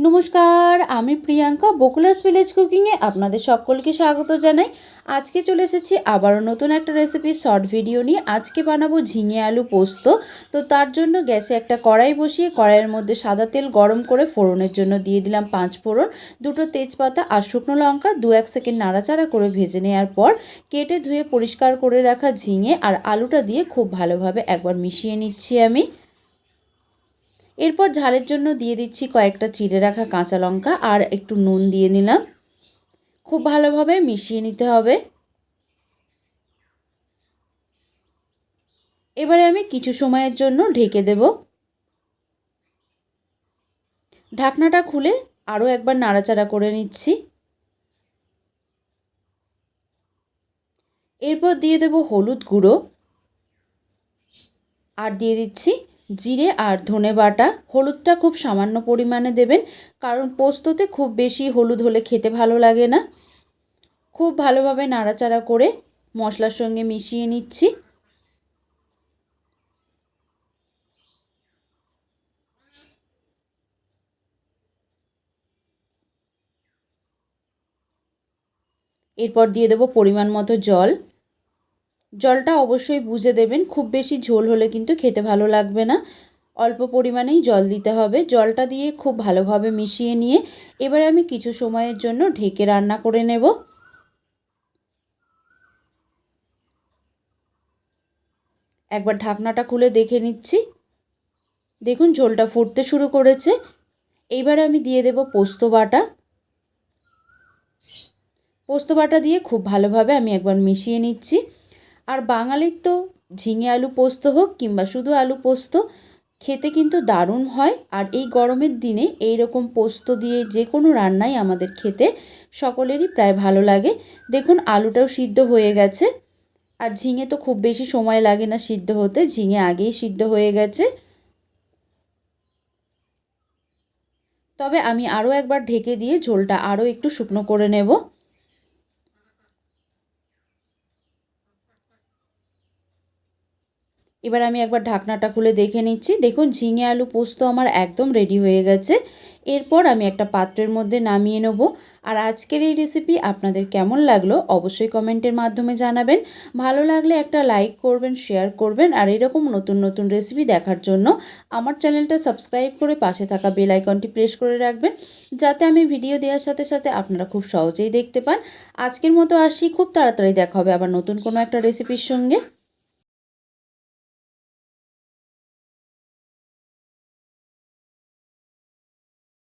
নমস্কার, আমি প্রিয়াঙ্কা বকুলাস ভিলেজ কুকিংয়ে আপনাদের সকলকে স্বাগত জানাই। আজকে চলে এসেছি আবারও নতুন একটা রেসিপি শর্ট ভিডিও নিয়ে। আজকে বানাবো ঝিঙে আলু পোস্ত। তো তার জন্য গ্যাসে একটা কড়াই বসিয়ে কড়াইয়ের মধ্যে সাদা তেল গরম করে ফোড়নের জন্য দিয়ে দিলাম 5 ফোড়ন, 2টো তেজপাতা আর শুকনো লঙ্কা। 2-1 সেকেন্ড নাড়াচাড়া করে ভেজে নেওয়ার পর কেটে ধুয়ে পরিষ্কার করে রাখা ঝিঙে আর আলুটা দিয়ে খুব ভালোভাবে একবার মিশিয়ে নিচ্ছি আমি। এরপর ঝালের জন্য দিয়ে দিচ্ছি কয়েকটা চিড়ে রাখা কাঁচা লঙ্কা আর একটু নুন দিয়ে নিলাম। খুব ভালোভাবে মিশিয়ে নিতে হবে। এবারে আমি কিছু সময়ের জন্য ঢেকে দেব। ঢাকনাটা খুলে আরও একবার নাড়াচাড়া করে নিচ্ছি। এরপর দিয়ে দেব হলুদ গুঁড়ো আর দিয়ে দিচ্ছি জিরে আর ধনে বাটা। হলুদটা খুব সামান্য পরিমাণে দেবেন, কারণ পোস্ততে খুব বেশি হলুদ হলে খেতে ভালো লাগে না। খুব ভালোভাবে নাড়াচাড়া করে মশলার সঙ্গে মিশিয়ে নিচ্ছি। এরপর দিয়ে দেব পরিমাণ মতো জল। জলটা অবশ্যই বুঝে দেবেন, খুব বেশি ঝোল হলে কিন্তু খেতে ভালো লাগবে না। অল্প পরিমাণেই জল দিতে হবে। জলটা দিয়ে খুব ভালোভাবে মিশিয়ে নিয়ে এবারে আমি কিছু সময়ের জন্য ঢেকে রান্না করে নেব। একবার ঢাকনাটা খুলে দেখে নিচ্ছি। দেখুন ঝোলটা ফুটতে শুরু করেছে। এইবারে আমি দিয়ে দেব পোস্ত বাটা। পোস্ত বাটা দিয়ে খুব ভালোভাবে আমি একবার মিশিয়ে নিচ্ছি। আর বাঙালির তো ঝিঙে আলু পোস্ত হোক কিংবা শুধু আলু পোস্ত, খেতে কিন্তু দারুণ হয়। আর এই গরমের দিনে এই রকম পোস্ত দিয়ে যে কোনো রান্নাই আমাদের খেতে সকলেরই প্রায় ভালো লাগে। দেখুন আলুটাও সিদ্ধ হয়ে গেছে। আর ঝিঙে তো খুব বেশি সময় লাগে না সিদ্ধ হতে, ঝিঙে আগেই সিদ্ধ হয়ে গেছে। তবে আমি আরও একবার ঢেকে দিয়ে ঝোলটা আরও একটু শুকনো করে নেব। এবার আমি একবার ঢাকনাটা খুলে দেখে নিচ্ছি। দেখুন ঝিঙে আলু পোস্ত আমার একদম রেডি হয়ে গেছে। এরপর আমি একটা পাত্রের মধ্যে নামিয়ে নেব। আর আজকের এই রেসিপি আপনাদের কেমন লাগলো অবশ্যই কমেন্টের মাধ্যমে জানাবেন। ভালো লাগলে একটা লাইক করবেন, শেয়ার করবেন। আর এরকম নতুন নতুন রেসিপি দেখার জন্য আমার চ্যানেলটা সাবস্ক্রাইব করে পাশে থাকা বেল আইকনটি প্রেস করে রাখবেন, যাতে আমি ভিডিও দেওয়ার সাথে সাথে আপনারা খুব সহজেই দেখতে পান। আজকের মতো আসি, খুব তাড়াতাড়ি দেখা হবে আবার নতুন কোনো একটা রেসিপির সঙ্গে।